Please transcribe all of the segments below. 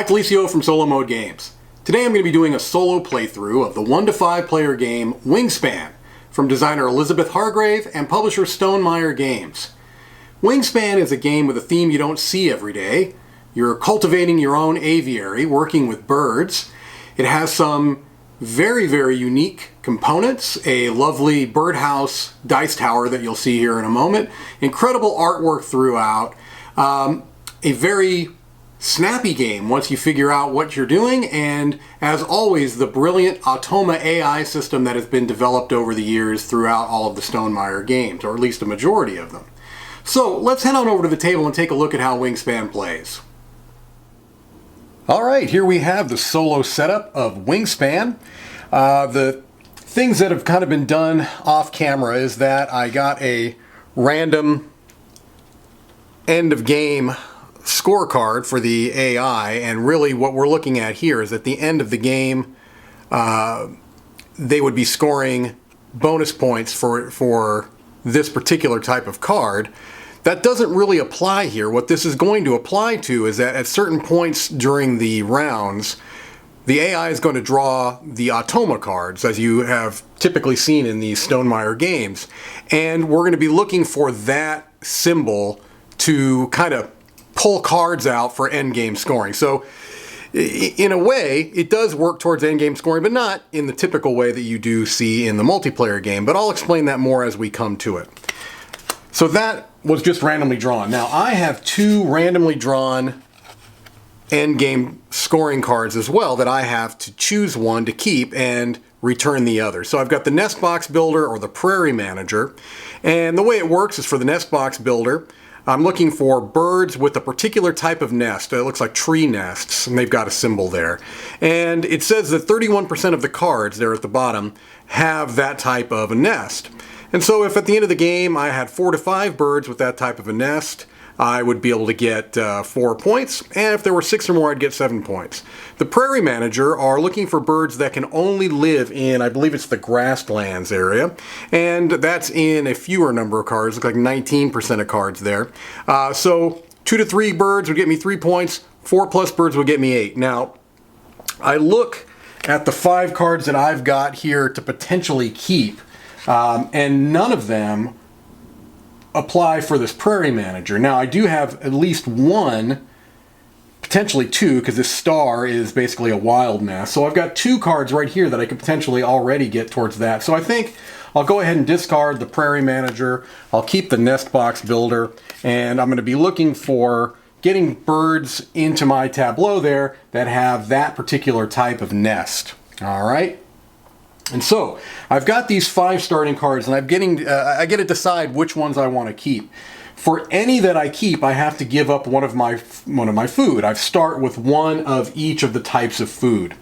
Mike Delisio from Solo Mode Games. Today I'm going to be doing a solo playthrough of the 1 to 5 player game Wingspan from designer Elizabeth Hargrave and publisher Stonemaier Games. Wingspan is a game with a theme you don't see every day. You're cultivating your own aviary, working with birds. It has some very, very unique components, a lovely birdhouse dice tower that you'll see here in a moment, incredible artwork throughout, a very snappy game once you figure out what you're doing, and as always, the brilliant Automa AI system that has been developed over the years throughout all of the Stonemaier games, or at least a majority of them. So let's head on over to the table and take a look at how Wingspan plays. Alright, here we have the solo setup of Wingspan. The things that have kind of been done off camera is that I got a random end of game scorecard for the AI, and really what we're looking at here is at the end of the game they would be scoring bonus points for this particular type of card. That doesn't really apply here. What this is going to apply to is that at certain points during the rounds, the AI is going to draw the Automa cards, as you have typically seen in these Stonemaier games, and we're going to be looking for that symbol to kind of pull cards out for endgame scoring. So in a way, it does work towards endgame scoring, but not in the typical way that you do see in the multiplayer game, but I'll explain that more as we come to it. So that was just randomly drawn. Now I have 2 randomly drawn endgame scoring cards as well that I have to choose one to keep and return the other. So I've got the Nest Box Builder or the Prairie Manager, and the way it works is for the Nest Box Builder, I'm looking for birds with a particular type of nest. It looks like tree nests, and they've got a symbol there. And it says that 31% of the cards there at the bottom have that type of a nest. And so if at the end of the game I had 4 to 5 birds with that type of a nest, I would be able to get 4 points, and if there were 6 or more, I'd get 7 points. The Prairie Manager are looking for birds that can only live in, I believe it's the grasslands area, and that's in a fewer number of cards, look like 19% of cards there. So 2 to 3 birds would get me 3 points, 4 plus birds would get me 8. Now, I look at the 5 cards that I've got here to potentially keep, and none of them apply for this Prairie Manager. Now I do have at least 1, potentially 2, because this star is basically a wild nest. So I've got 2 cards right here that I could potentially already get towards that. So I think I'll go ahead and discard the Prairie Manager. I'll keep the Nest Box Builder, and I'm going to be looking for getting birds into my tableau there that have that particular type of nest. All right. And so I've got these 5 starting cards, and I get to decide which ones I want to keep. For any that I keep, I have to give up one of my food. I start with 1 of each of the types of food.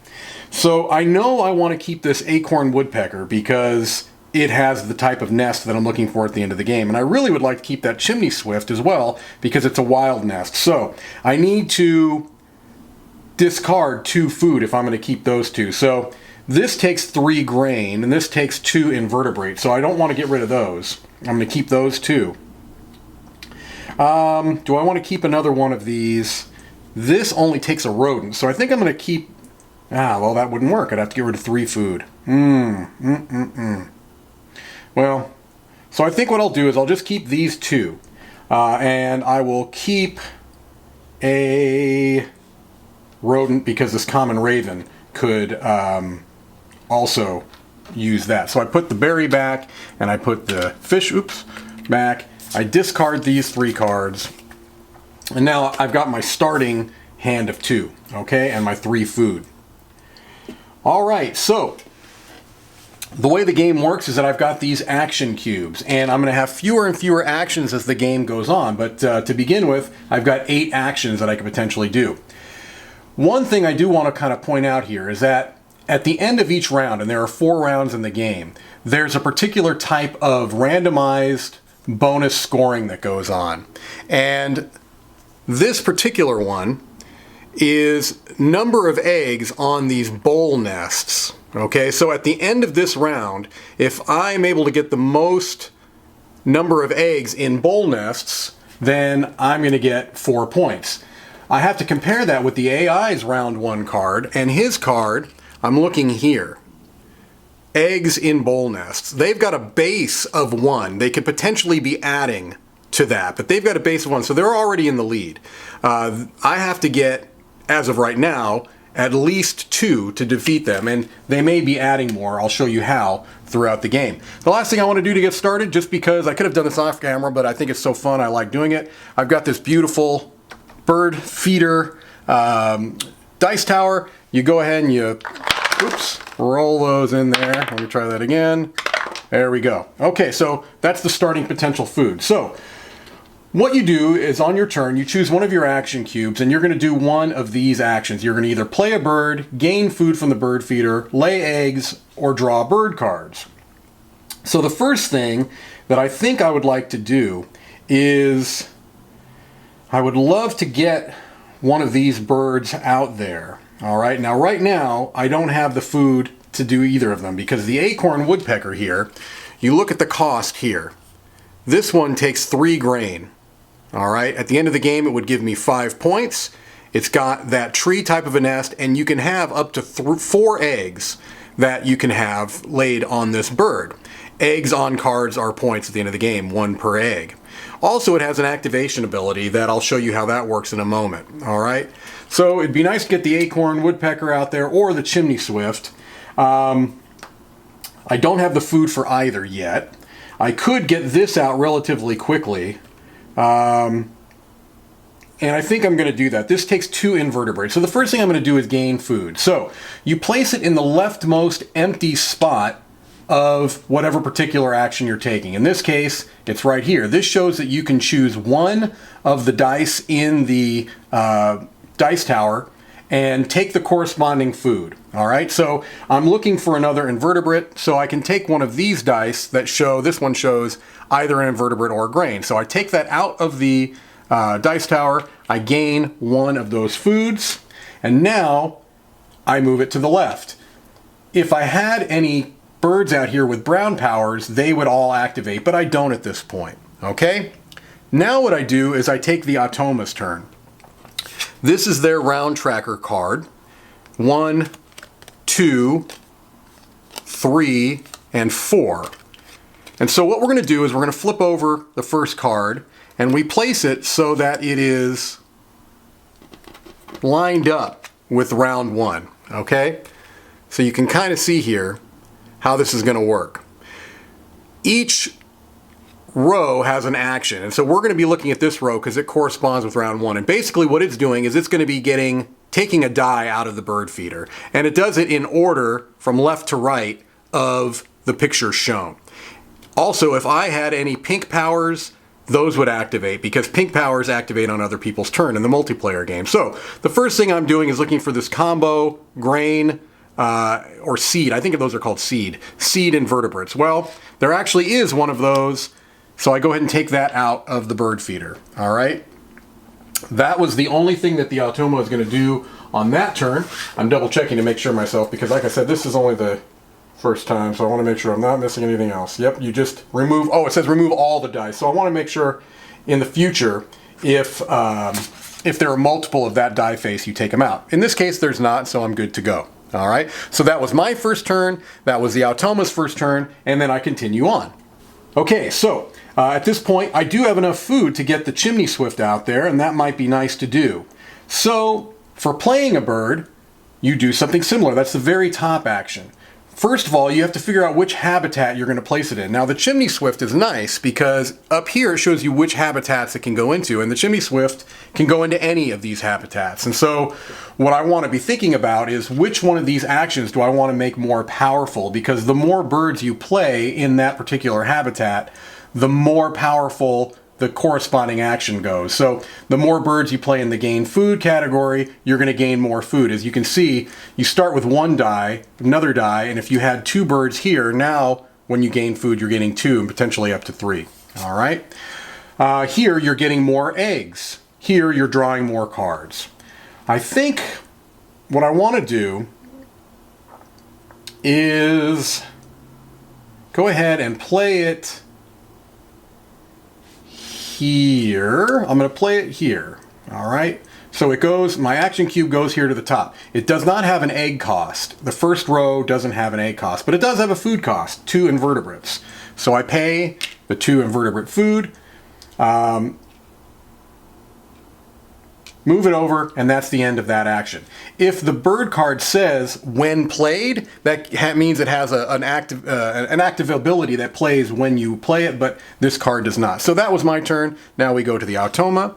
So I know I want to keep this acorn woodpecker because it has the type of nest that I'm looking for at the end of the game. And I really would like to keep that chimney swift as well because it's a wild nest. So I need to discard 2 food if I'm going to keep those 2. So this takes 3 grain, and this takes 2 invertebrates, so I don't want to get rid of those. I'm going to keep those 2. Do I want to keep another one of these? This only takes a rodent, so I think I'm going to keep... well, that wouldn't work. I'd have to get rid of 3 food. Well, so I think what I'll do is I'll just keep these 2. And I will keep a rodent because this common raven could... also use that. So I put the berry back, and I put the fish, back. I discard these 3 cards, and now I've got my starting hand of 2, okay, and my 3 food. All right, so the way the game works is that I've got these action cubes, and I'm going to have fewer and fewer actions as the game goes on, but to begin with, I've got 8 actions that I could potentially do. One thing I do want to kind of point out here is that at the end of each round, and there are 4 rounds in the game, there's a particular type of randomized bonus scoring that goes on. And this particular one is number of eggs on these bowl nests. Okay, so at the end of this round, if I'm able to get the most number of eggs in bowl nests, then I'm going to get 4 points. I have to compare that with the AI's round 1 card, and his card, I'm looking here. Eggs in bowl nests. They've got a base of 1. They could potentially be adding to that, but they've got a base of 1, so they're already in the lead. I have to get, as of right now, at least 2 to defeat them, and they may be adding more. I'll show you how throughout the game. The last thing I want to do to get started, just because I could have done this off camera, but I think it's so fun, I like doing it. I've got this beautiful bird feeder dice tower. You go ahead and you, oops, roll those in there. Let me try that again. There we go. Okay, so that's the starting potential food. So what you do is on your turn, you choose one of your action cubes, and you're going to do one of these actions. You're going to either play a bird, gain food from the bird feeder, lay eggs, or draw bird cards. So the first thing that I think I would like to do is I would love to get one of these birds out there. All right, now right now I don't have the food to do either of them because the acorn woodpecker here, you look at the cost here. This one takes 3 grain. All right, at the end of the game, it would give me 5 points. It's got that tree type of a nest, and you can have up to 4 eggs that you can have laid on this bird. Eggs on cards are points at the end of the game, 1 per egg. Also, it has an activation ability that I'll show you how that works in a moment. All right, so it'd be nice to get the acorn woodpecker out there or the chimney swift. I don't have the food for either yet. I could get this out relatively quickly. And I think I'm going to do that. This takes 2 invertebrates. So the first thing I'm going to do is gain food. So you place it in the leftmost empty spot of whatever particular action you're taking. In this case, it's right here. This shows that you can choose one of the dice in the dice tower and take the corresponding food. All right, so I'm looking for another invertebrate, so I can take one of these dice that show, this one shows either an invertebrate or a grain. So I take that out of the dice tower, I gain one of those foods, and now I move it to the left. If I had any birds out here with brown powers, they would all activate, but I don't at this point, okay? Now what I do is I take the Optimist Turn. This is their round tracker card. 1, 2, 3, and 4. And so what we're going to do is we're going to flip over the first card and we place it so that it is lined up with round 1. Okay? So you can kind of see here how this is going to work. Each row has an action, and so we're going to be looking at this row because it corresponds with round 1. And basically what it's doing is it's going to be taking a die out of the bird feeder, and it does it in order from left to right of the picture shown. Also, if I had any pink powers, those would activate because pink powers activate on other people's turn in the multiplayer game. So the first thing I'm doing is looking for this combo grain or seed. I think those are called seed invertebrates. Well, there actually is one of those. So I go ahead and take that out of the bird feeder, all right? That was the only thing that the Automa is going to do on that turn. I'm double checking to make sure myself because like I said, this is only the first time, so I want to make sure I'm not missing anything else. Yep, you just remove, oh, it says remove all the dice. So I want to make sure in the future if there are multiple of that die face, you take them out. In this case, there's not, so I'm good to go. All right, so that was my first turn, that was the Automa's first turn, and then I continue on. Okay, so at this point, I do have enough food to get the chimney swift out there, and that might be nice to do. So, for playing a bird, you do something similar. That's the very top action. First of all, you have to figure out which habitat you're going to place it in. Now, the chimney swift is nice because up here it shows you which habitats it can go into, and the chimney swift can go into any of these habitats. And so, what I want to be thinking about is which one of these actions do I want to make more powerful, because the more birds you play in that particular habitat, the more powerful the corresponding action goes. So the more birds you play in the gain food category, you're going to gain more food. As you can see, you start with 1 die, another die, and if you had 2 birds here, now when you gain food, you're getting 2 and potentially up to 3. All right. Here, you're getting more eggs. Here, you're drawing more cards. I think what I want to do is go ahead and play it here. I'm going to play it here. All right. So it goes, my action cube goes here to the top. It does not have an egg cost. The first row doesn't have an egg cost, but it does have a food cost, 2 invertebrates. So I pay the 2 invertebrate food, move it over, and that's the end of that action. If the bird card says when played, that means it has an active ability that plays when you play it, but this card does not. So that was my turn. Now we go to the Automa.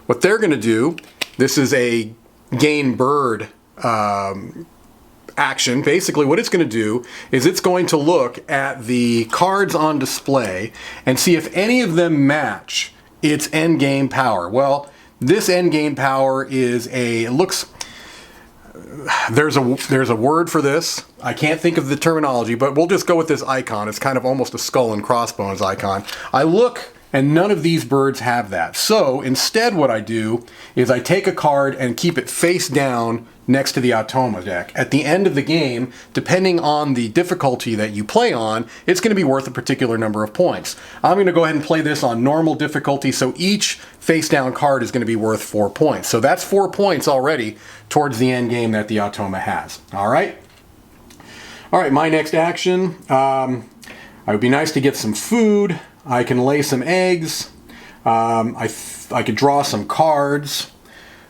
What they're going to do, this is a gain bird action. Basically what it's going to do is it's going to look at the cards on display and see if any of them match its endgame power. Well, this endgame power is there's a word for this. I can't think of the terminology, but we'll just go with this icon. It's kind of almost a skull and crossbones icon. I look, and none of these birds have that. So instead what I do is I take a card and keep it face down next to the Automa deck. At the end of the game, depending on the difficulty that you play on, it's going to be worth a particular number of points. I'm going to go ahead and play this on normal difficulty, so each face down card is going to be worth 4 points. So that's 4 points already towards the end game that the Automa has. All right, my next action, it would be nice to get some food. I can lay some eggs. I could draw some cards.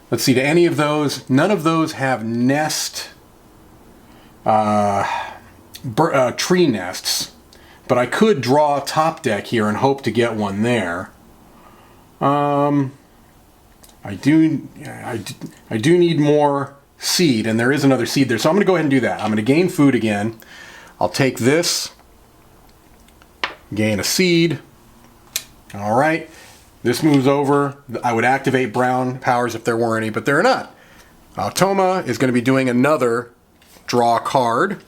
Let's see, to any of those, none of those have tree nests, but I could draw a top deck here and hope to get one there. I do need more seed, and there is another seed there, so I'm going to go ahead and do that. I'm going to gain food again. I'll take this, gain a seed. All right. This moves over. I would activate brown powers if there were any, but there are not. Automa is going to be doing another draw card.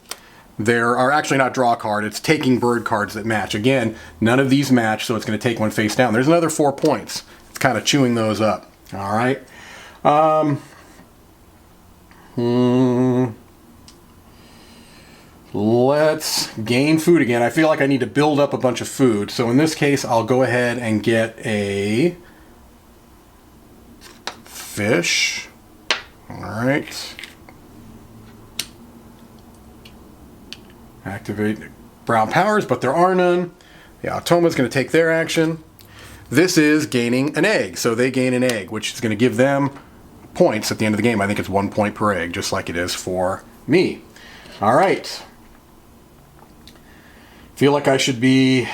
There are actually not draw card, it's taking bird cards that match. Again, none of these match, so it's going to take one face down. There's another 4 points. It's kind of chewing those up. All right. Let's gain food again. I feel like I need to build up a bunch of food. So in this case, I'll go ahead and get a fish. All right. Activate brown powers, but there are none. The Automa is going to take their action. This is gaining an egg. So they gain an egg, which is going to give them points at the end of the game. I think it's 1 point per egg, just like it is for me. All right. Feel like I should be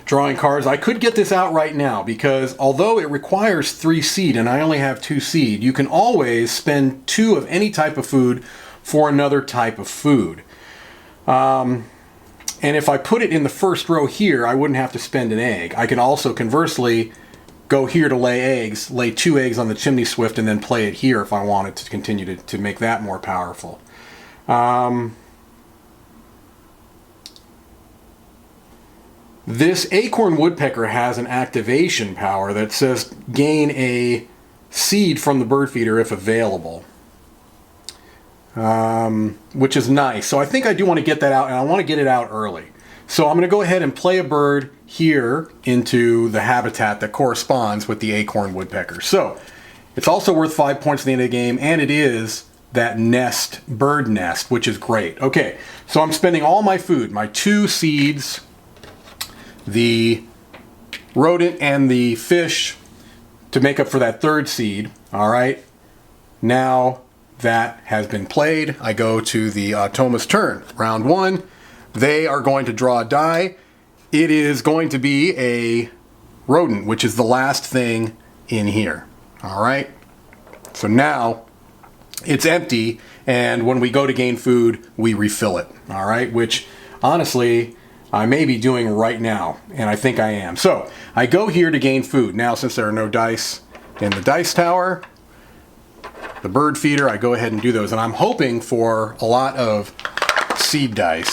drawing cards. I could get this out right now because although it requires 3 seed and I only have 2 seed, you can always spend 2 of any type of food for another type of food. And if I put it in the first row here, I wouldn't have to spend an egg. I can also conversely go here to lay eggs, lay 2 eggs on the chimney swift, and then play it here if I wanted to continue to make that more powerful. This acorn woodpecker has an activation power that says gain a seed from the bird feeder if available, which is nice. So I think I do want to get that out, and I want to get it out early. So I'm going to go ahead and play a bird here into the habitat that corresponds with the acorn woodpecker. So it's also worth 5 points at the end of the game, and it is that nest, bird nest, which is great. Okay, so I'm spending all my food, my 2 seeds, the rodent and the fish, to make up for that 3rd seed. All right, now that has been played, I go to the Optimist Turn. Round 1, they are going to draw a die. It is going to be a rodent, which is the last thing in here. All right, so now it's empty, and when we go to gain food, we refill it. All right, which honestly I may be doing right now, and I think I am. So I go here to gain food. Now, since there are no dice in the dice tower, the bird feeder, I go ahead and do those, and I'm hoping for a lot of seed dice.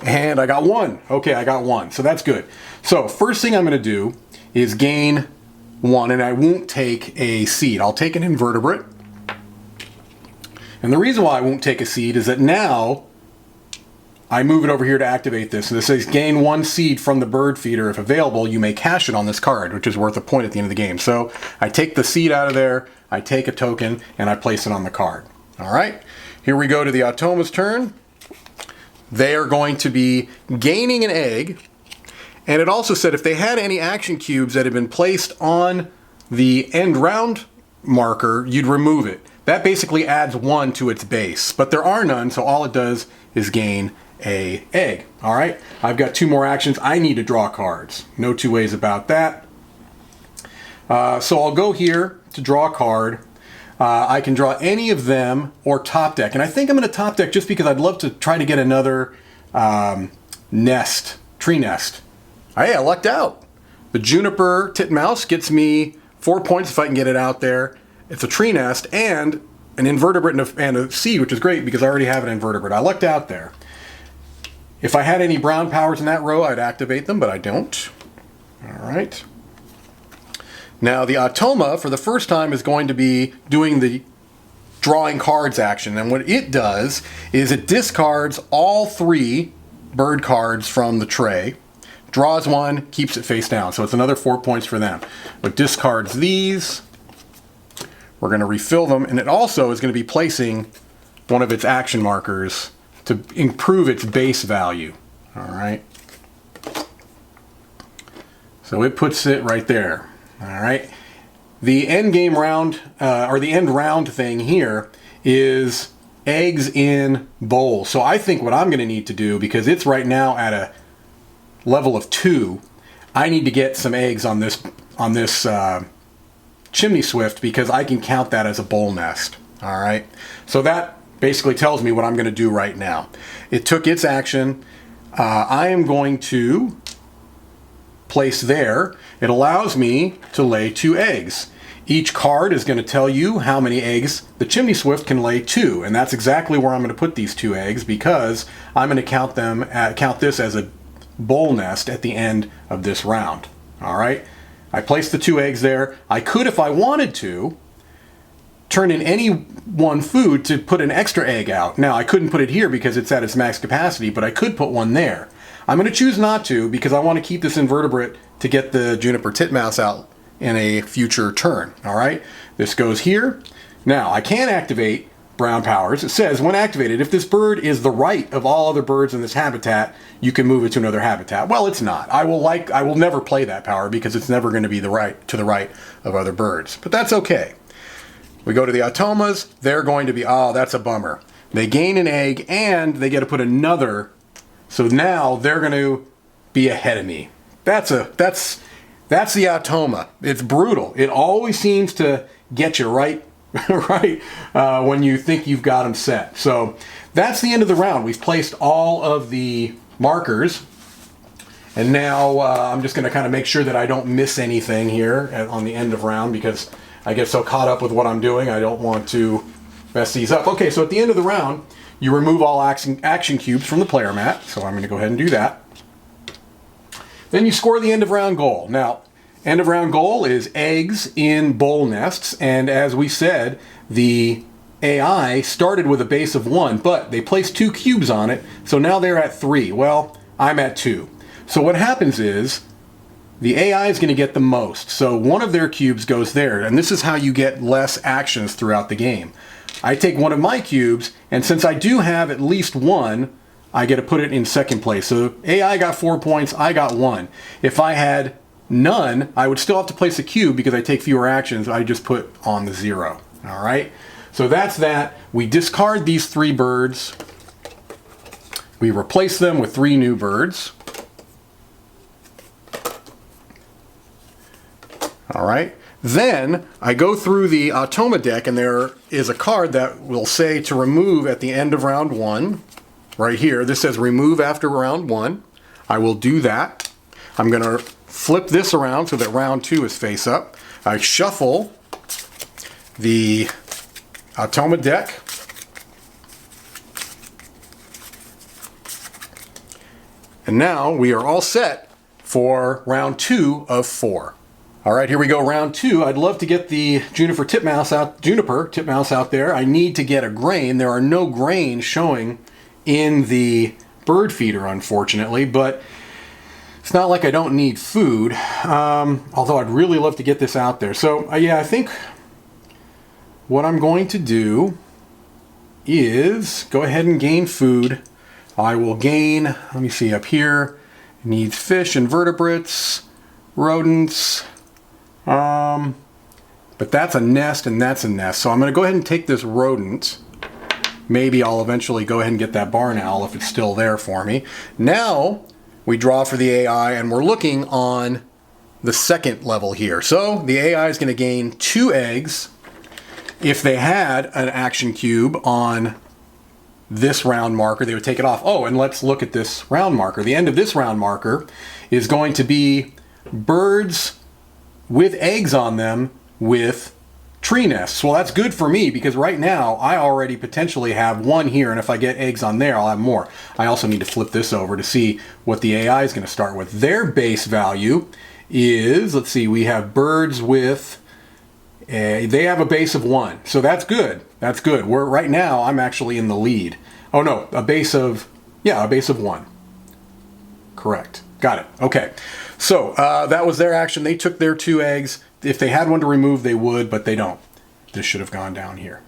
And I got 1. Okay, I got 1, so that's good. So first thing I'm going to do is gain 1, and I won't take a seed. I'll take an invertebrate. And the reason why I won't take a seed is that now I move it over here to activate this. And this says gain 1 seed from the bird feeder. If available, you may cash it on this card, which is worth a point at the end of the game. So I take the seed out of there, I take a token, and I place it on the card. All right, here we go to the Optimist Turn. They are going to be gaining an egg. And it also said if they had any action cubes that had been placed on the end round marker, you'd remove it. That basically adds 1 to its base, but there are none, so all it does is gain a egg. All right, I've got 2 more actions. I need to draw cards. No two ways about that. So I'll go here to draw a card. I can draw any of them or top deck, and I think I'm going to top deck just because I'd love to try to get another tree nest. Hey, I lucked out. The juniper titmouse gets me 4 points if I can get it out there. It's a tree nest and an invertebrate and a seed, which is great because I already have an invertebrate. I lucked out there. If I had any brown powers in that row, I'd activate them, but I don't. All right. Now the Automa, for the first time, is going to be doing the drawing cards action. And what it does is it discards all 3 bird cards from the tray, draws 1, keeps it face down. So it's another 4 points for them. It discards these. We're going to refill them. And it also is going to be placing one of its action markers to improve its base value. All right. So it puts it right there. All right. The end game round, or the end round thing here is eggs in bowls. So I think what I'm going to need to do, because it's right now at a level of 2, I need to get some eggs on this chimney swift because I can count that as a bowl nest. All right. So that basically tells me what I'm going to do right now. It took its action. I am going to place there. It allows me to lay 2 eggs. Each card is going to tell you how many eggs the chimney swift can lay 2, and that's exactly where I'm going to put these 2 eggs because I'm going to count this as a bowl nest at the end of this round. All right. I placed the 2 eggs there. I could, if I wanted to, turn in any one food to put an extra egg out. Now, I couldn't put it here because it's at its max capacity, but I could put one there. I'm going to choose not to because I want to keep this invertebrate to get the juniper titmouse out in a future turn. All right, this goes here. Now, I can activate brown powers. It says, when activated, if this bird is the right of all other birds in this habitat, you can move it to another habitat. Well, it's not. I will never play that power because it's never going to be to the right of other birds. But that's okay. We go to the Automas. They're going to be, oh, that's a bummer. They gain an egg and they get to put another. So now they're going to be ahead of me. That's the Automa. It's brutal. It always seems to get you right when you think you've got them set. So that's the end of the round. We've placed all of the markers. And now I'm just going to kind of make sure that I don't miss anything here on the end of round because I get so caught up with what I'm doing, I don't want to mess these up. Okay, so at the end of the round, you remove all action cubes from the player mat. So I'm going to go ahead and do that. Then you score the end of round goal. Now, end of round goal is eggs in bowl nests. And as we said, the AI started with a base of 1, but they placed 2 cubes on it. So now they're at 3. Well, I'm at 2. So what happens is the AI is going to get the most. So one of their cubes goes there. And this is how you get less actions throughout the game. I take one of my cubes, and since I do have at least 1, I get to put it in second place. So AI got 4 points, I got 1. If I had none, I would still have to place a cube because I take fewer actions. I just put on the 0. All right. So that's that. We discard these 3 birds. We replace them with 3 new birds. All right. Then I go through the Automa deck, and there is a card that will say to remove at the end of round 1. Right here, this says remove after round 1. I will do that. I'm going to flip this around so that round 2 is face up. I shuffle the Automa deck. And now we are all set for round 2 of 4. All right, here we go, round 2. I'd love to get the juniper titmouse out there. I need to get a grain. There are no grains showing in the bird feeder, unfortunately, but it's not like I don't need food, although I'd really love to get this out there. So, yeah, I think what I'm going to do is go ahead and gain food. I will gain, let me see up here, needs fish, invertebrates, rodents, but that's a nest and that's a nest. So I'm going to go ahead and take this rodent. Maybe I'll eventually go ahead and get that barn owl if it's still there for me. Now we draw for the AI and we're looking on the second level here. So the AI is going to gain 2 eggs. If they had an action cube on this round marker, they would take it off. Oh, and let's look at this round marker. The end of this round marker is going to be birds with eggs on them with tree nests. Well, that's good for me because right now I already potentially have 1 here, and if I get eggs on there, I'll have more. I also need to flip this over to see what the AI is going to start with. Their base value is, let's see, we have birds with, they have a base of 1. So that's good. That's good. Right now, I'm actually in the lead. Oh no, a base of 1. Correct. Got it. Okay. So that was their action. They took their 2 eggs. If they had one to remove, they would, but they don't. This should have gone down here.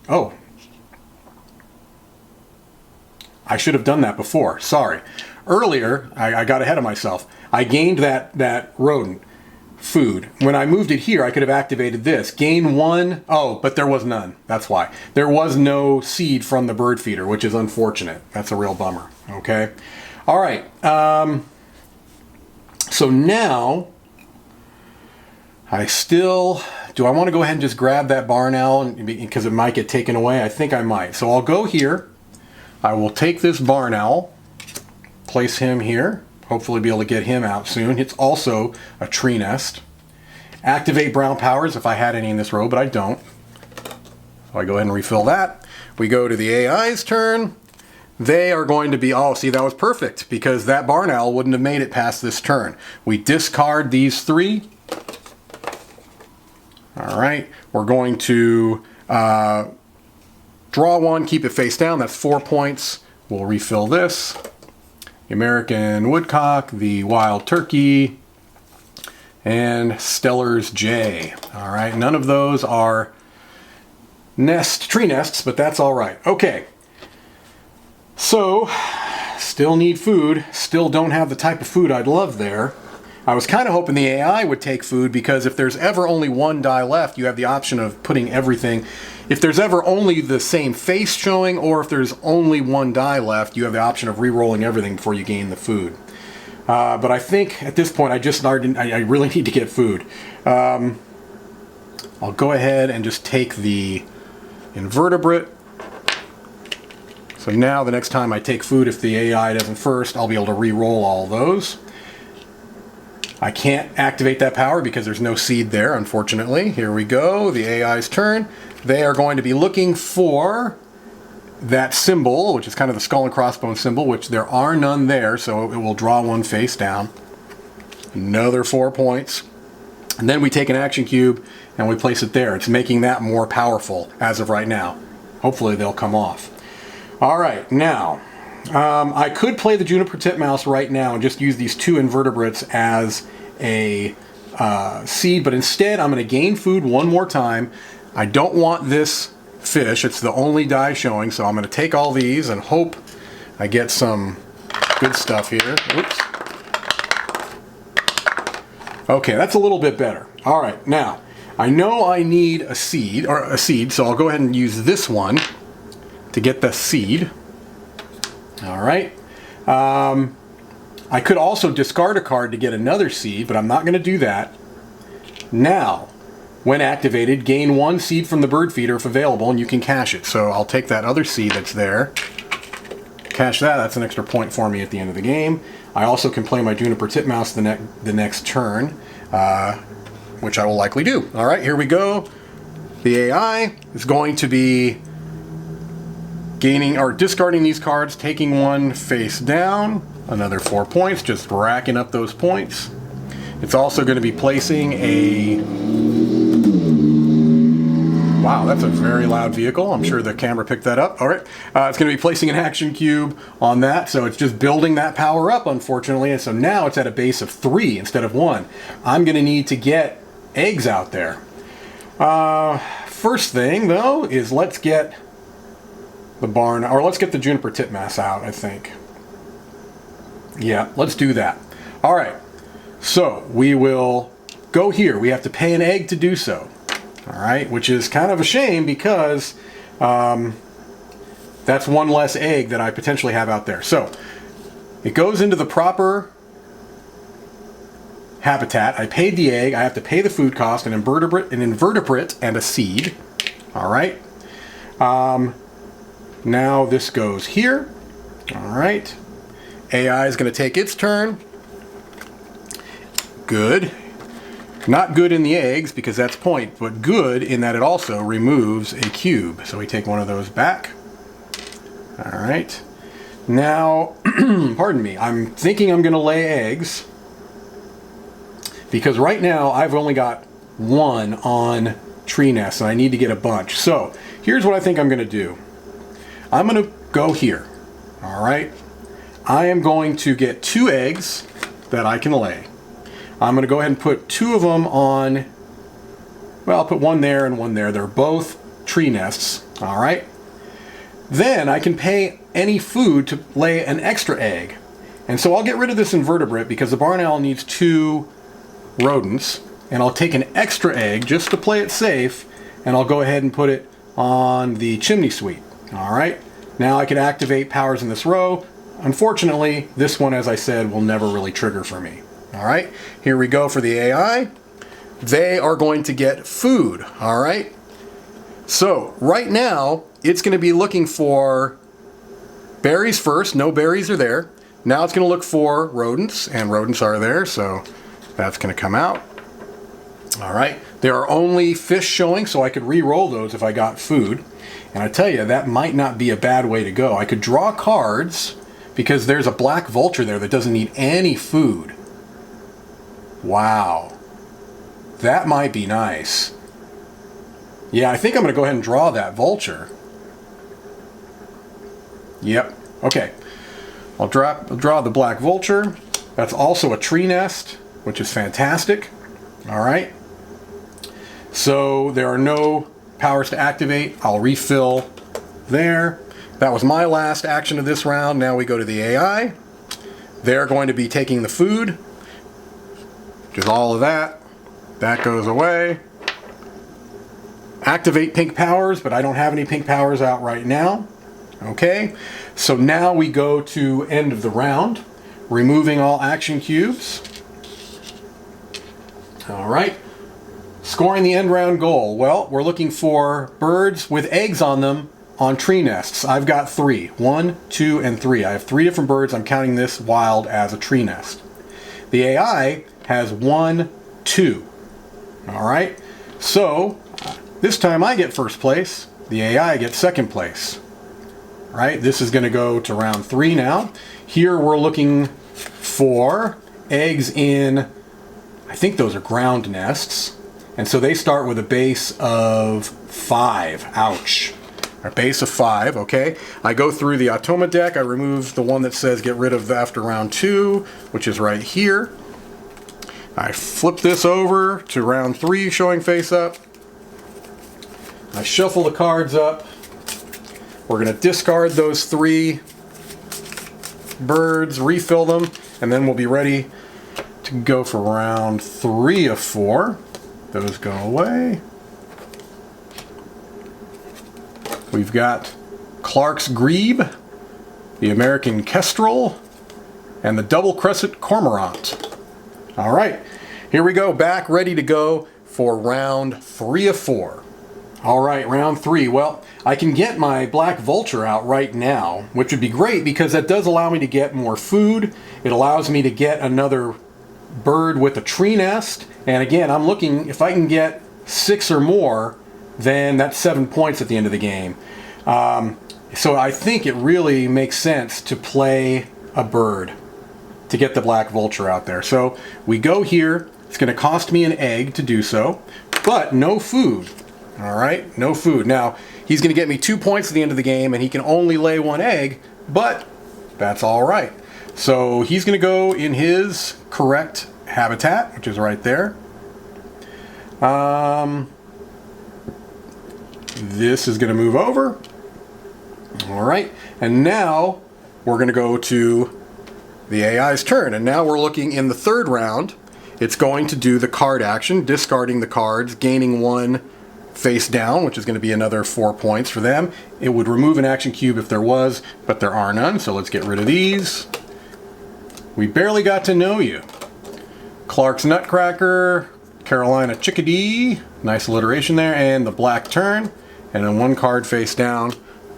Oh. I should have done that before. Sorry. Earlier, I got ahead of myself. I gained that rodent food. When I moved it here, I could have activated this. Gain 1. Oh, but there was none. That's why. There was no seed from the bird feeder, which is unfortunate. That's a real bummer. Okay. All right. So now, do I want to go ahead and just grab that barn owl because it might get taken away? I think I might. So I'll go here. I will take this barn owl, place him here. Hopefully be able to get him out soon. It's also a tree nest. Activate brown powers if I had any in this row, but I don't. So I go ahead and refill that. We go to the AI's turn. They are going to be, oh, see, that was perfect because that barn owl wouldn't have made it past this turn. We discard these 3. All right, we're going to draw 1, keep it face down. That's 4 points. We'll refill this. The American woodcock, the wild turkey, and Steller's jay. All right, none of those are tree nests, but that's all right. Okay, so still need food. Still don't have the type of food I'd love there. I was kind of hoping the AI would take food because if there's ever only 1 die left, you have the option of putting everything. If there's ever only the same face showing, or if there's only 1 die left, you have the option of re-rolling everything before you gain the food. But I think at this point, I really need to get food. I'll go ahead and just take the invertebrate. So now the next time I take food, if the AI doesn't first, I'll be able to re-roll all those. I can't activate that power because there's no seed there, unfortunately. Here we go, the AI's turn. They are going to be looking for that symbol, which is kind of the skull and crossbones symbol, which there are none there, so it will draw 1 face down. Another 4 points. And then we take an action cube and we place it there. It's making that more powerful as of right now. Hopefully they'll come off. All right, now, I could play the juniper titmouse right now and just use these 2 invertebrates as a seed, but instead I'm going to gain food 1 more time. I don't want this fish. It's the only die showing, so I'm going to take all these and hope I get some good stuff here. Oops. Okay, that's a little bit better. All right, now, I know I need a seed, so I'll go ahead and use this one to get the seed. All right. I could also discard a card to get another seed, but I'm not going to do that. Now, when activated, gain 1 seed from the bird feeder if available, and you can cash it. So I'll take that other seed that's there, cash that. That's an extra point for me at the end of the game. I also can play my juniper titmouse the next turn, which I will likely do. All right, here we go. The AI is going to be gaining or discarding these cards, taking 1 face down, another 4 points, just racking up those points. It's also going to be placing a Wow, that's a very loud vehicle. I'm sure the camera picked that up. All right, it's going to be placing an action cube on that, so it's just building that power up, unfortunately. And so now it's at a base of 3 instead of 1. I'm going to need to get eggs out there. First thing, though, is let's get the barn, or let's get the juniper titmouse out, I think. Yeah, let's do that. All right, so we will go here. We have to pay an egg to do so. All right, which is kind of a shame because that's one less egg that I potentially have out there. So it goes into the proper habitat. I paid the egg. I have to pay the food cost, an invertebrate, and a seed. All right. Now this goes here. All right. AI is going to take its turn. Good. Not good in the eggs because that's point, but good in that it also removes a cube. So we take one of those back. All right. Now, pardon me, I'm thinking I'm going to lay eggs because right now I've only got 1 on tree nests and I need to get a bunch. So here's what I think I'm going to do. I'm going to go here. All right. I am going to get 2 eggs that I can lay. I'm going to go ahead and put 2 of them on, well, I'll put 1 there and 1 there. They're both tree nests, all right? Then I can pay any food to lay an extra egg. And so I'll get rid of this invertebrate because the barn owl needs 2 rodents, and I'll take an extra egg just to play it safe, and I'll go ahead and put it on the chimney sweep, all right? Now I can activate powers in this row. Unfortunately, this one, as I said, will never really trigger for me. All right, here we go for the AI. They are going to get food, all right? So right now, it's going to be looking for berries first. No berries are there. Now it's going to look for rodents, and rodents are there, so that's going to come out. All right, there are only fish showing, so I could re-roll those if I got food. And I tell you, that might not be a bad way to go. I could draw cards because there's a black vulture there that doesn't need any food. Wow, that might be nice. Yeah, I think I'm going to go ahead and draw that vulture. Yep, okay. I'll draw the black vulture. That's also a tree nest, which is fantastic. All right. So there are no powers to activate. I'll refill there. That was my last action of this round. Now we go to the AI. They're going to be taking the food. Just all of that. That goes away. Activate pink powers, but I don't have any pink powers out right now. Okay, so now we go to end of the round, removing all action cubes. All right, scoring the end round goal. Well, we're looking for birds with eggs on them on tree nests. I've got 3, 1, 2, and 3. I have 3 different birds. I'm counting this wild as a tree nest. The AI has 1, 2. All right, so this time I get first place. The AI gets second place. All right, this is going to go to round 3 now. Here we're looking for eggs in, I think those are ground nests. And so they start with a base of 5. Ouch. A base of 5, okay. I go through the Automa deck. I remove the one that says get rid of after round 2, which is right here. I flip this over to round 3, showing face up. I shuffle the cards up. We're going to discard those 3 birds, refill them, and then we'll be ready to go for round 3 of 4. Those go away. We've got Clark's Grebe, the American Kestrel, and the Double Crescent Cormorant. All right, here we go, back ready to go for round 3 of 4. All right, round 3. Well, I can get my black vulture out right now, which would be great because that does allow me to get more food. It allows me to get another bird with a tree nest. And again, I'm looking, if I can get 6 or more, then that's 7 points at the end of the game. So I think it really makes sense to play a bird to get the black vulture out there. So we go here. It's going to cost me an egg to do so, but no food. All right, no food. Now, he's going to get me 2 points at the end of the game, and he can only lay 1 egg, but that's all right. So he's going to go in his correct habitat, which is right there. This is going to move over. All right, and now we're going to go to the AI's turn, and now we're looking in the third round. It's going to do the card action, discarding the cards, gaining 1 face down, which is going to be another 4 points for them. It would remove an action cube if there was, but there are none, so let's get rid of these. We barely got to know you. Clark's Nutcracker, Carolina Chickadee, nice alliteration there, and the Black Turn, and then 1 card face down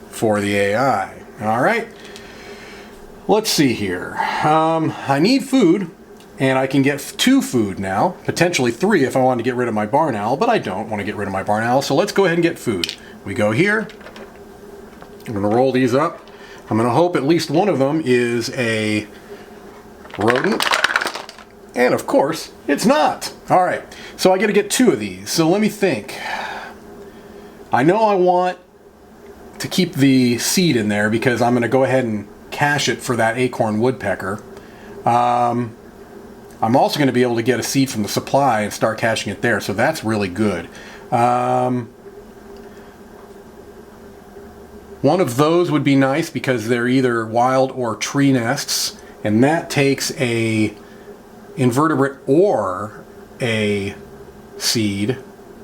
for the AI. All right, let's see here. I need food, and I can get 2 food now, potentially 3 if I want to get rid of my barn owl, but I don't want to get rid of my barn owl, so let's go ahead and get food. We go here. I'm going to roll these up. I'm going to hope at least one of them is a rodent. And of course, it's not. All right, so I got to get 2 of these. So let me think. I know I want to keep the seed in there because I'm going to go ahead and cache it for that acorn woodpecker. I'm also going to be able to get a seed from the supply and start caching it there, so that's really good. One of those would be nice because they're either wild or tree nests, and that takes a invertebrate or a seed.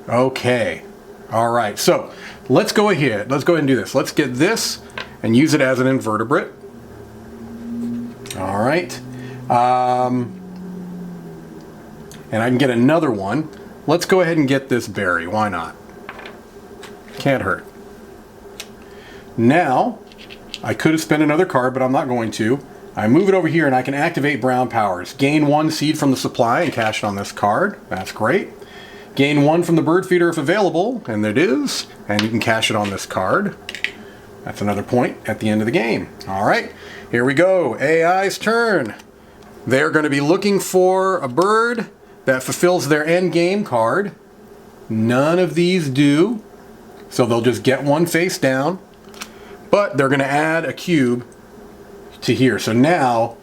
Okay. All right. So let's go ahead. Let's go ahead and do this. Let's get this and use it as an invertebrate. All right. And I can get another one. Let's go ahead and get this berry. Why not? Can't hurt. Now, I could have spent another card, but I'm not going to. I move it over here and I can activate brown powers. Gain 1 seed from the supply and cash it on this card. That's great. Gain 1 from the bird feeder if available, and it is. And you can cash it on this card. That's another point at the end of the game. All right, here we go. AI's turn. They're going to be looking for a bird that fulfills their end game card. None of these do, so they'll just get 1 face down. But they're going to add a cube to here. So now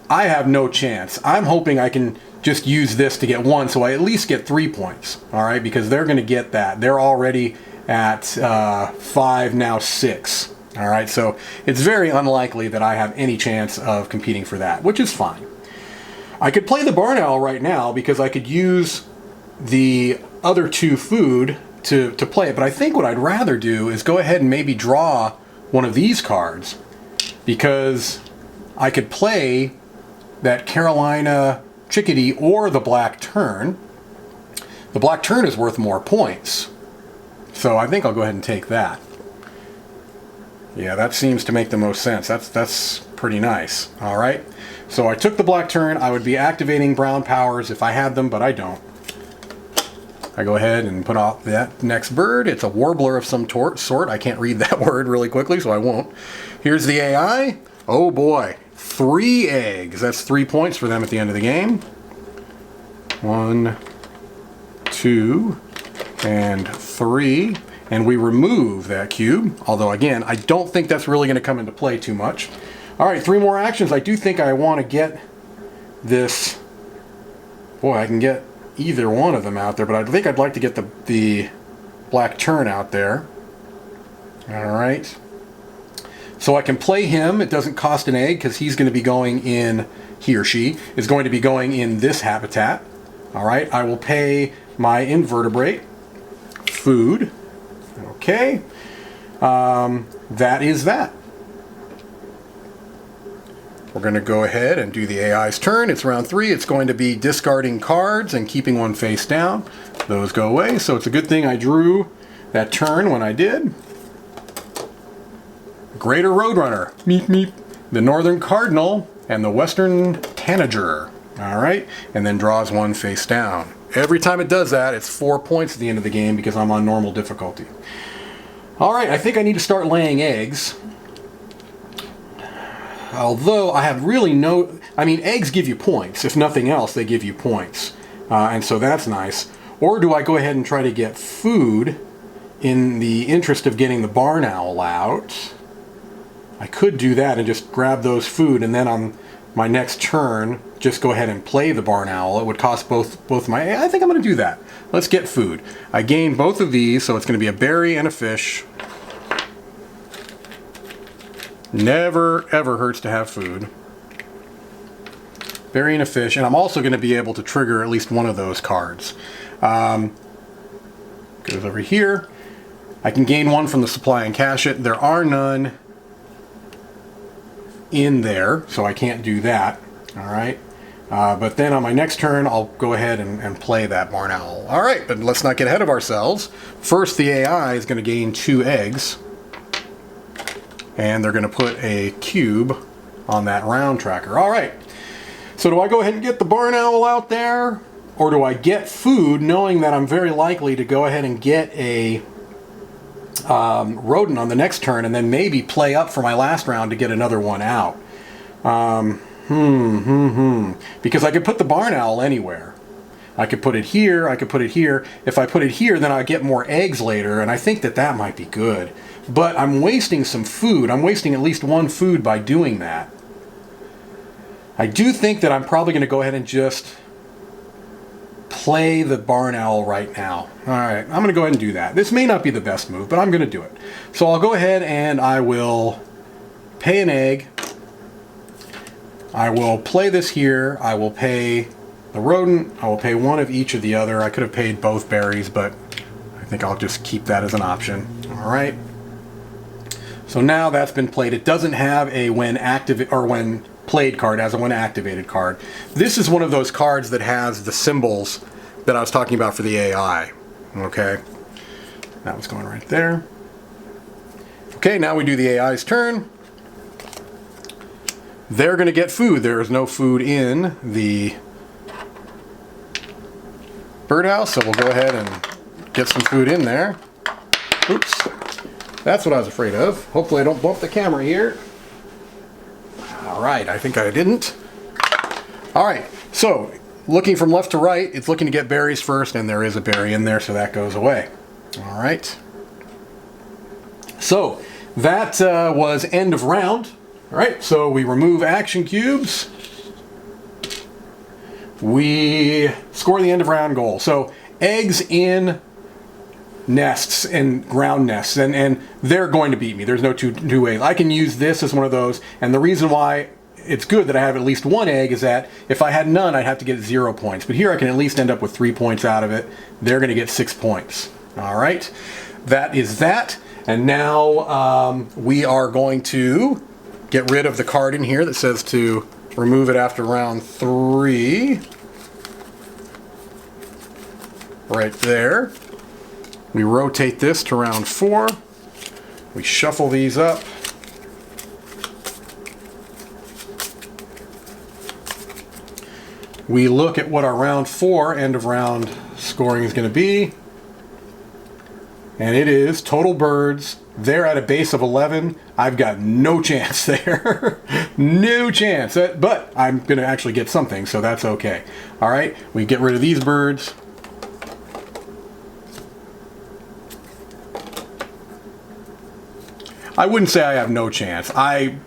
I have no chance. I'm hoping I can just use this to get 1, so I at least get 3 points. All right, because they're going to get that. They're already at 5, now 6. All right, so it's very unlikely that I have any chance of competing for that, which is fine. I could play the barn owl right now because I could use the other 2 food to play it, but I think what I'd rather do is go ahead and maybe draw one of these cards, because I could play that Carolina Chickadee or the Black Turn. The Black Turn is worth more points, so I think I'll go ahead and take that. Yeah, that seems to make the most sense. That's pretty nice. All right, so I took the Black Turn. I would be activating brown powers if I had them, but I don't. I go ahead and put off that next bird. It's a warbler of some sort. I can't read that word really quickly, so I won't. Here's the AI. Oh boy, 3 eggs. That's 3 points for them at the end of the game. 1, 2, and 3. And we remove that cube. Although, again, I don't think that's really going to come into play too much. All right, 3 more actions. I do think I want to get this. Boy, I can get either one of them out there, but I think I'd like to get the Black Turn out there. All right. So I can play him. It doesn't cost an egg because he's going to be going in, he or she is going to be going in this habitat. All right. I will pay my invertebrate food. Okay. That is that. We're going to go ahead and do the AI's turn. It's round 3. It's going to be discarding cards and keeping 1 face down. Those go away, so it's a good thing I drew that turn when I did. Greater Roadrunner, meep meep, the Northern Cardinal, and the Western Tanager. All right, and then draws 1 face down. Every time it does that, it's 4 points at the end of the game because I'm on normal difficulty. All right, I think I need to start laying eggs. Although I have really no, I mean, eggs give you points. If nothing else, they give you points. And so that's nice. Or do I go ahead and try to get food in the interest of getting the barn owl out, I could do that and just grab those food, and then on my next turn, just go ahead and play the barn owl. It would cost both my... I think I'm going to do that. Let's get food. I gain both of these, so it's going to be a berry and a fish. Never, ever hurts to have food. Berry and a fish, and I'm also going to be able to trigger at least one of those cards. Goes over here. I can gain one from the supply and cache it. There are none in there, so I can't do that. All right. But then on my next turn, I'll go ahead and play that barn owl. All right, but let's not get ahead of ourselves. First, the AI is going to gain 2 eggs, and they're going to put a cube on that round tracker. All right. So do I go ahead and get the barn owl out there, or do I get food, knowing that I'm very likely to go ahead and get a rodent on the next turn, and then maybe play up for my last round to get another one out? Because I could put the barn owl anywhere. I could put it here, I could put it here. If I put it here, then I get more eggs later, and I think that that might be good. But I'm wasting some food. I'm wasting at least 1 food by doing that. I do think that I'm probably going to go ahead and just play the barn owl right now. All right, I'm going to go ahead and do that. This may not be the best move, but I'm going to do it. So I'll go ahead and I will pay an egg. I will play this here. I will pay the rodent. I will pay 1 of each of the other. I could have paid both berries, but I think I'll just keep that as an option. All right. So now that's been played. It doesn't have a when active or when played card, as a when activated card. This is one of those cards that has the symbols that I was talking about for the AI. Okay. That was going right there. Okay, now we do the AI's turn. They're going to get food. There is no food in the birdhouse, so we'll go ahead and get some food in there. Oops. That's what I was afraid of. Hopefully I don't bump the camera here. All right, I think I didn't. All right, so looking from left to right, it's looking to get berries first, and there is a berry in there, so that goes away. All right. So that was end of round. All right, so we remove action cubes. We score the end of round goal. So eggs in nests and ground nests, and they're going to beat me. There's no two ways. I can use this as one of those, and the reason why it's good that I have at least 1 egg is that if I had none, I'd have to get 0 points. But here I can at least end up with 3 points out of it. They're going to get 6 points. All right, that is that. And now we are going to get rid of the card in here that says to remove it after round 3. Right there. We rotate this to round 4. We shuffle these up. We look at what our round 4 end of round scoring is going to be. And it is total birds. They're at a base of 11. I've got no chance there. No chance. But I'm going to actually get something, so that's okay. All right, we get rid of these birds. I wouldn't say I have no chance. I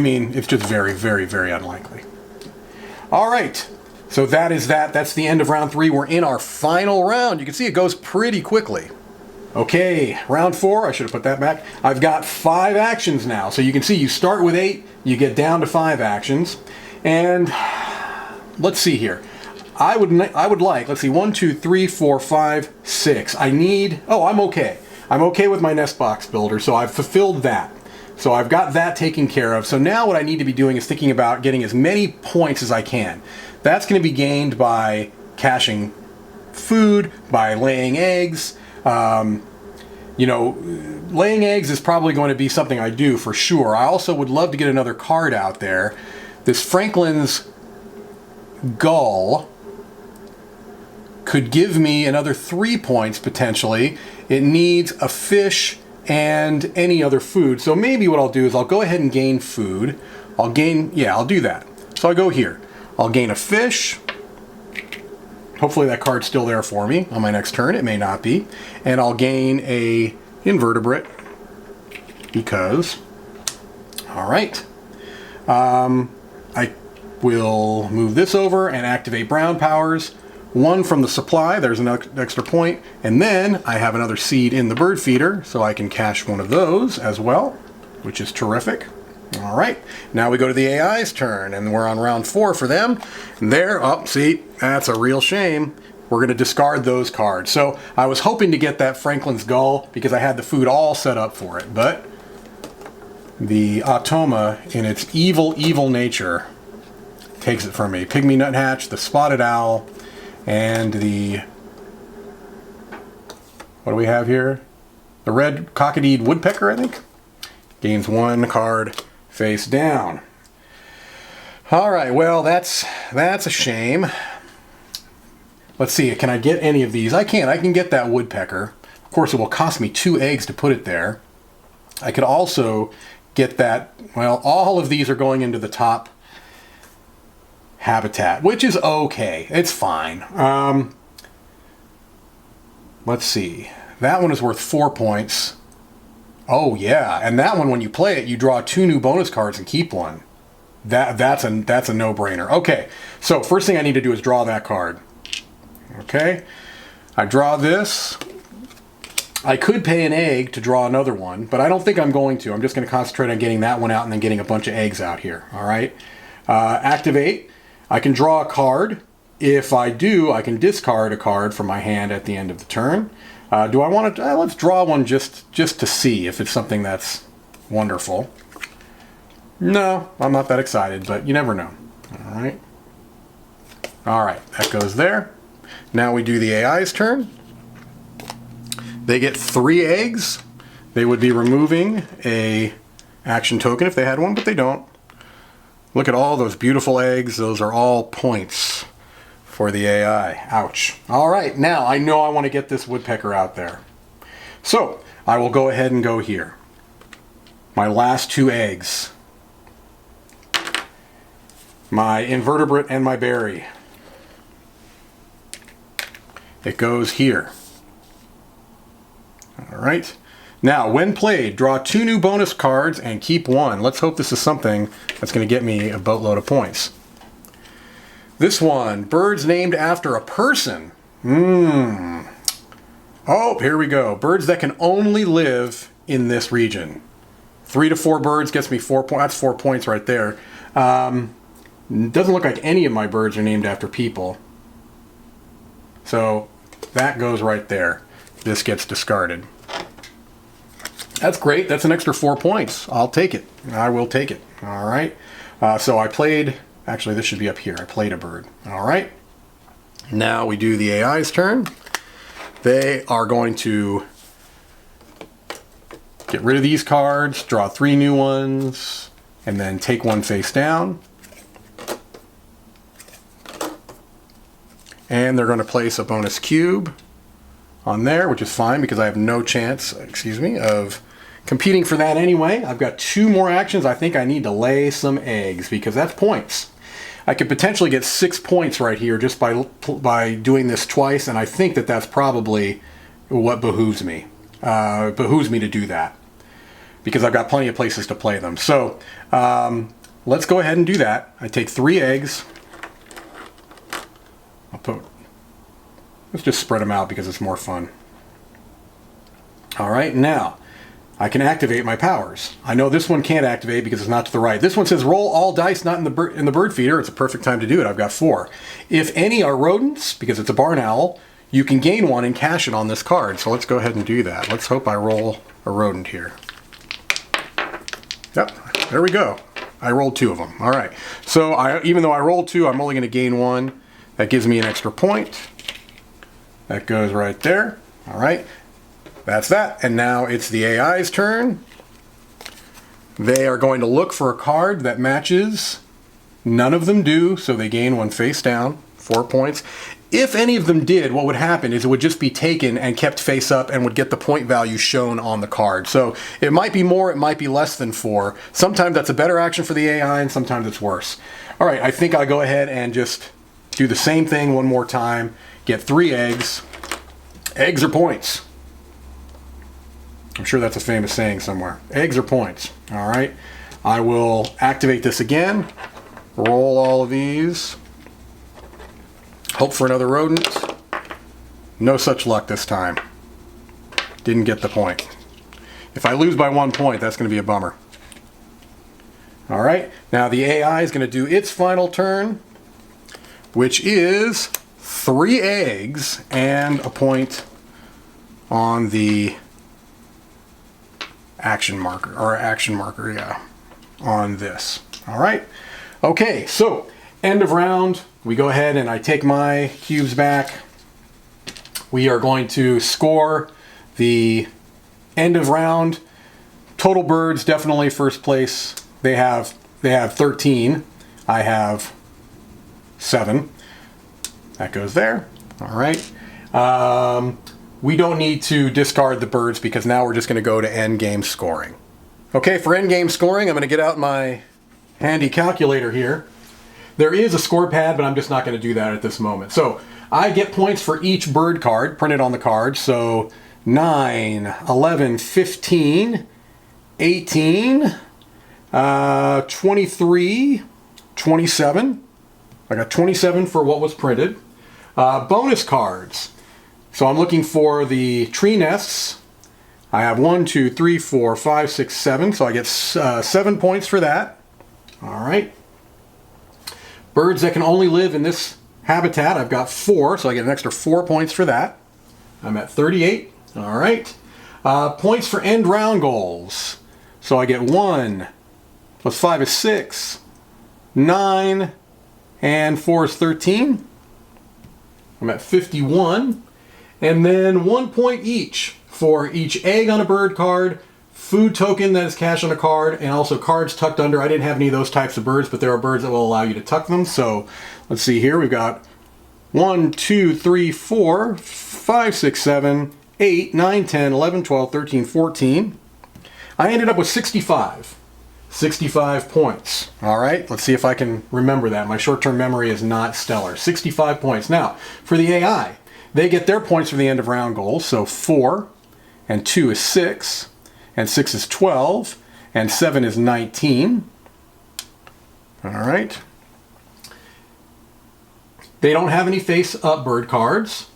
mean, it's just very, very, very unlikely. All right, so that is that. That's the end of round 3. We're in our final round. You can see it goes pretty quickly. Okay, round 4, I should have put that back. I've got 5 actions now. So you can see you start with 8, you get down to 5 actions. And let's see here. I would like, let's see, 1, 2, 3, 4, 5, 6. I'm okay. I'm okay with my nest box builder, so I've fulfilled that. So I've got that taken care of. So now what I need to be doing is thinking about getting as many points as I can. That's going to be gained by caching food, by laying eggs. Laying eggs is probably going to be something I do for sure. I also would love to get another card out there. This Franklin's Gull could give me another 3 points potentially. It needs a fish and any other food. So maybe what I'll do is I'll go ahead and gain food. I'll do that. So I'll go here. I'll gain a fish. Hopefully that card's still there for me on my next turn. It may not be. And I'll gain a invertebrate because... All right. I will move this over and activate brown powers. One from the supply, there's an extra point. And then I have another seed in the bird feeder, so I can cash one of those as well, which is terrific. All right, now we go to the AI's turn, and we're on round 4 for them. And there, oh, see, that's a real shame. We're going to discard those cards. So I was hoping to get that Franklin's Gull because I had the food all set up for it, but the Automa, in its evil, evil nature, takes it from me. Pygmy Nuthatch, the Spotted Owl, and the... What do we have here? The Red Cockaded Woodpecker, I think? Gains 1 card face down. All right, well, that's a shame. Let's see, can I get any of these? I can't. I can get that woodpecker. Of course, it will cost me 2 eggs to put it there. I could also get that, well, all of these are going into the top habitat, which is okay. It's fine. Let's see. That one is worth 4 points. Oh, yeah. And that one, when you play it, you draw 2 new bonus cards and keep 1. That's a no-brainer. Okay, so first thing I need to do is draw that card. Okay, I draw this. I could pay an egg to draw another one, but I don't think I'm going to. I'm just going to concentrate on getting that one out and then getting a bunch of eggs out here. All right, activate. I can draw a card. If I do, I can discard a card from my hand at the end of the turn. Do I want to? Let's draw one just to see if it's something that's wonderful. No, I'm not that excited, but you never know. All right. All right, that goes there. Now we do the AI's turn. They get 3 eggs. They would be removing a action token if they had one, but they don't. Look at all those beautiful eggs. Those are all points for the AI. Ouch. All right, now I know I want to get this woodpecker out there. So I will go ahead and go here. My last 2 eggs. My invertebrate and my berry. It goes here. All right. Now, when played, draw 2 new bonus cards and keep 1. Let's hope this is something that's going to get me a boatload of points. This one, birds named after a person. Oh, here we go. Birds that can only live in this region. 3 to 4 birds gets me 4 points. That's 4 points right there. Doesn't look like any of my birds are named after people. So that goes right there. This gets discarded. That's great. That's an extra 4 points. I'll take it. I will take it. All right. So I played... Actually, this should be up here. I played a bird. All right. Now we do the AI's turn. They are going to get rid of these cards, draw 3 new ones, and then take 1 face down. And they're going to place a bonus cube on there, which is fine because I have no chance, of competing for that anyway. I've got 2 more actions. I think I need to lay some eggs because that's points. I could potentially get 6 points right here just by doing this twice, and I think that that's probably what behooves me. It behooves me to do that because I've got plenty of places to play them. So let's go ahead and do that. I take 3 eggs. Let's just spread them out because it's more fun. All right, now I can activate my powers. I know this one can't activate because it's not to the right. This one says roll all dice not in the bird feeder. It's a perfect time to do it. I've got 4. If any are rodents, because it's a barn owl, you can gain 1 and cash it on this card. So let's go ahead and do that. Let's hope I roll a rodent here. Yep, there we go. I rolled 2 of them. All right. So even though I rolled 2, I'm only going to gain 1. That gives me an extra point. That goes right there. All right. That's that. And now it's the AI's turn. They are going to look for a card that matches. None of them do, so they gain 1 face down, 4 points. If any of them did, what would happen is it would just be taken and kept face up and would get the point value shown on the card. So it might be more, it might be less than 4. Sometimes that's a better action for the AI and sometimes it's worse. All right, I think I'll go ahead and just do the same thing one more time, get 3 eggs. Eggs are points. I'm sure that's a famous saying somewhere. Eggs are points. All right. I will activate this again. Roll all of these. Hope for another rodent. No such luck this time. Didn't get the point. If I lose by 1 point, that's going to be a bummer. All right. Now the AI is going to do its final turn, which is 3 eggs and a point on the action marker, yeah, on this. All right. Okay, so end of round, we go ahead and I take my cubes back. We are going to score the end of round. Total birds, definitely first place. They have 13. I have 7. That goes there. All right. We don't need to discard the birds because now we're just going to go to end game scoring. Okay, for end game scoring, I'm going to get out my handy calculator here. There is a score pad, but I'm just not going to do that at this moment. So I get points for each bird card printed on the card. So 9, 11, 15, 18, 23, 27. I got 27 for what was printed. Bonus cards. So I'm looking for the tree nests. I have 1, 2, 3, 4, 5, 6, 7. So I get 7 points for that. All right. Birds that can only live in this habitat, I've got 4. So I get an extra 4 points for that. I'm at 38. All right. Points for end round goals. So I get 1 plus 5 is 6. 9 and 4 is 13. I'm at 51. And then 1 point each for each egg on a bird card, food token that is cash on a card, and also cards tucked under. I didn't have any of those types of birds, but there are birds that will allow you to tuck them. So let's see here. We've got 1, 2, 3, 4, 5, 6, 7, 8, 9, 10, 11, 12, 13, 14. I ended up with 65. 65 points. All right, let's see if I can remember that. My short-term memory is not stellar. 65 points. Now, for the AI, they get their points for the end of round goals. So 4 and 2 is 6, and 6 is 12, and 7 is 19. All right. They don't have any face-up bird cards.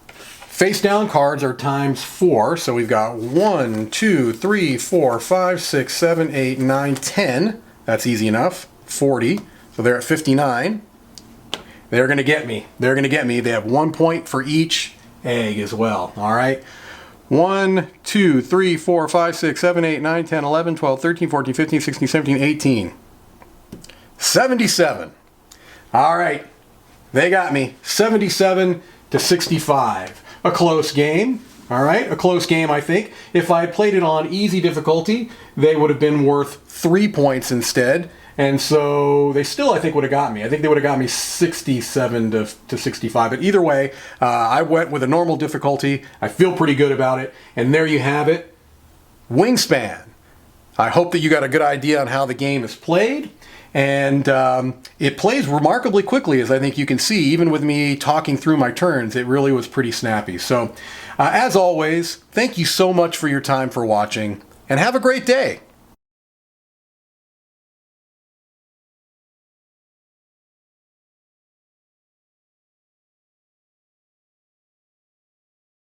Face-down cards are times 4, so we've got 1, 2, 3, 4, 5, 6, 7, 8, 9, 10. That's easy enough. 40. So they're at 59. They're going to get me. They're going to get me. They have 1 point for each egg as well. All right. 1, 2, 3, 4, 5, 6, 7, 8, 9, 10, 11, 12, 13, 14, 15, 16, 17, 18. 77. All right. They got me. 77 to 65. A close game. All right. A close game, I think. If I had played it on easy difficulty, they would have been worth 3 points instead. And so they still, I think, would have got me. I think they would have got me 67 to 65. But either way, I went with a normal difficulty. I feel pretty good about it. And there you have it. Wingspan. I hope that you got a good idea on how the game is played. And it plays remarkably quickly, as I think you can see. Even with me talking through my turns, it really was pretty snappy. So, as always, thank you so much for your time for watching. And have a great day.